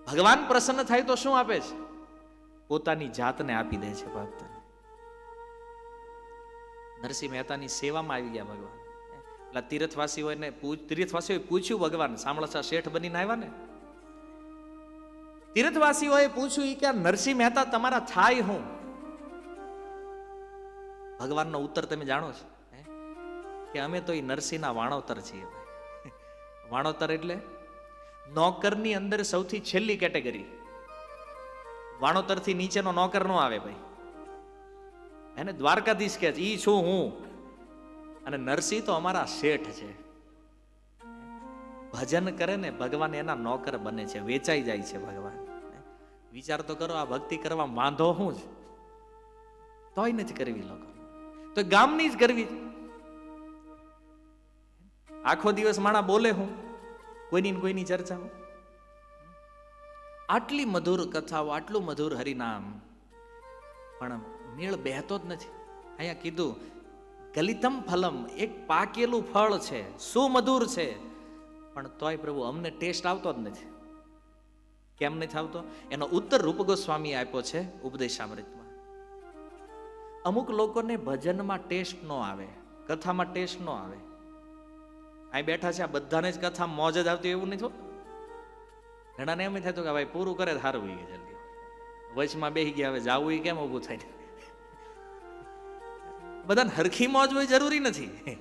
ભગવાન પ્રસન્ન થાય તો શું આપે છે? પોતાની જાતને આપી દે છે ભક્તને. નરસિંહ મહેતાની સેવામાં આવી ગયા ભગવાન. એટલે તીર્થવાસીઓને પૂછ્યું, ભગવાન સામળસા શેઠ બનીને આવ્યા ને, તીર્થવાસીઓએ પૂછ્યું કે આ નરસિંહ મહેતા તમારા થાય હું? ભગવાનનો ઉત્તર તમે જાણો છો કે અમે તો એ નરસિંહના વાણોતર છીએ. વાણોતર એટલે નોકરની અંદર સૌથી છેલ્લી કેટેગરી. વાણોતર થી નીચેનો નોકર નો આવે ભાઈ. એને દ્વારકાધીશ કે ઈ છું હું, અને નરસિંહ તો અમારા શેઠ છે. ભજન કરે ને ભગવાન એના નોકર બને છે, વેચાઈ જાય છે ભગવાન. વિચાર તો કરો, આ ભક્તિ કરવા વાંધો હું જ તોય નથી કરવી લોકો, તો ગામની જ કરવી. આખો દિવસ માણા બોલે હું કોઈની ચર્ચામાં. આટલી મધુર કથાઓ, આટલું મધુર હરિનામ, પણ મેળ બેહતો જ નથી. અહીંયા કીધું ગલિતમ ફલમ, એક પાકેલું ફળ છે, શું મધુર છે, પણ તોય પ્રભુ અમને ટેસ્ટ આવતો જ નથી. કેમ નથી આવતો? એનો ઉત્તર રૂપ ગોસ્વામી આપ્યો છે ઉપદેશામૃતમાં. અમુક લોકોને ભજનમાં ટેસ્ટ ન આવે, કથામાં ટેસ્ટ ન આવે. અહીં બેઠા છે આ બધાને જ કથા મોજ જ આવતી એવું નથી. ઘણાને એમ થતું કે ભાઈ પૂરું કરે સારું હોય જલ્દી, વચમાં બેસી ગયા હવે જાવું એ કેમ ઊભું થાય? બધાને હરખી મોજ હોય જરૂરી નથી.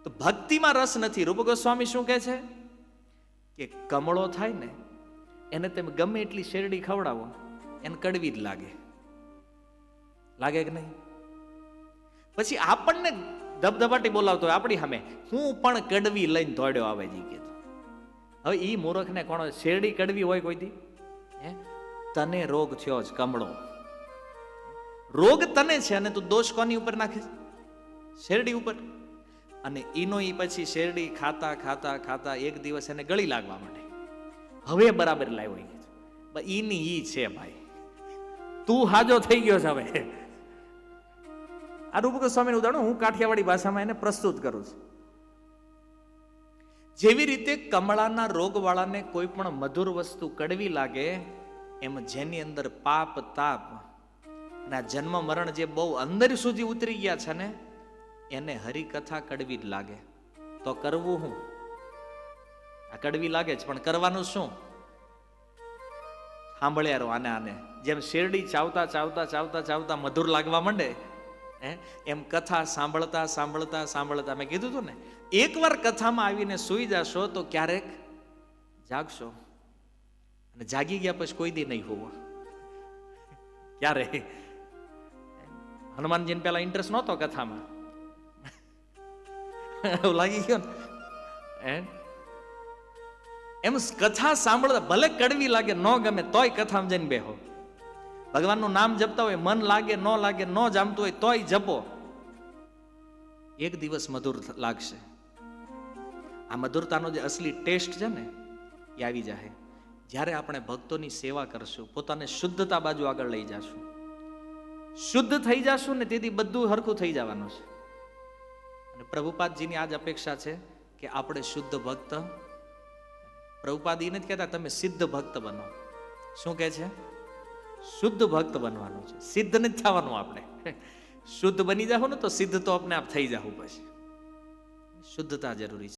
તો ભક્તિમાં રસ નથી. રૂપ ગોસ્વામી શું કહે છે કે કમળો થાય ને એને તમે ગમે એટલી શેરડી ખવડાવો એને કડવી જ લાગે. લાગે કે નહીં? પછી આપણને ધબધબાટી બોલાવતો હોય આપણી સામે, હું પણ કડવી લઈને દોડ્યો આવે છે કે. હવે ઈ મૂર્ખને કોણ શેરડી કડવી હોય કોઈ દી? તને રોગ થયો જ કમળો, રોગ તને છે અને તું દોષ કોની ઉપર નાખે? શેરડી ઉપર. અને ઈનો ઈ પછી શેરડી ખાતા ખાતા ખાતા એક દિવસ એને ગળી લાગવા માંડે. હવે બરાબર લાવ્યો ઈની ઈ છે ભાઈ, તું હાજો થઈ ગયો છે હવે. આ રૂપ ગોસ્વામીનું ઉદાહરણ હું કાઠિયાવાડી ભાષામાં એને પ્રસ્તુત કરું છું. જેવી રીતે કમળાના રોગવાળાને કોઈ પણ મધુર વસ્તુ કડવી લાગે, એમ જેની અંદર પાપ તાપ અને જન્મ મરણ જે બહુ અંદર સુધી ઉતરી ગયા છે ને, એને હરિકથા કડવી જ લાગે. તો કરવું હું? આ કડવી લાગે છે પણ કરવાનું શું? સાંભળ્યા આને જેમ શેરડી ચાવતા ચાવતા ચાવતા ચાવતા મધુર લાગવા માંડે, એમ કથા સાંભળતા સાંભળતા સાંભળતા, મેં કીધું હતું ને, એકવાર કથામાં આવીને સૂઈ જશો તો ક્યારેક જાગશો, અને જાગી ગયા પછી કોઈ દી નહીં હોવો. ક્યારે? હનુમાનજીને પેલા ઇન્ટરેસ્ટ નહોતો કથામાં, લાગી ગયો ને એમ. કથા સાંભળતા ભલે કડવી લાગે, ન ગમે તોય કથામાં જઈને બેહો. ભગવાનનું નામ જપતા હોય, મન લાગે ન લાગે, ન જામતું હોય તોય જપો. એક દિવસ મધુર લાગશે. આ મધુરતાનો જે અસલી ટેસ્ટ છે ને એ આવી જાય જ્યારે આપણે ભક્તોની સેવા કરશું, પોતાને શુદ્ધતા બાજુ આગળ લઈ જશું. શુદ્ધ થઈ જશું ને તેથી બધું હરખું થઈ જવાનું છે. અને પ્રભુપાદજીની આજ અપેક્ષા છે કે આપણે શુદ્ધ ભક્ત. પ્રભુપાદ એ નથી કહેતા તમે સિદ્ધ ભક્ત બનો. શું કહે છે? શુદ્ધ ભક્ત બનવાનું છે, સિદ્ધ નથી થવાનું. આપણે શુદ્ધ બની જાવ ને તો સિદ્ધ તો આપણે આપ થઈ જાવ. પછી શુદ્ધતા જરૂરી છે.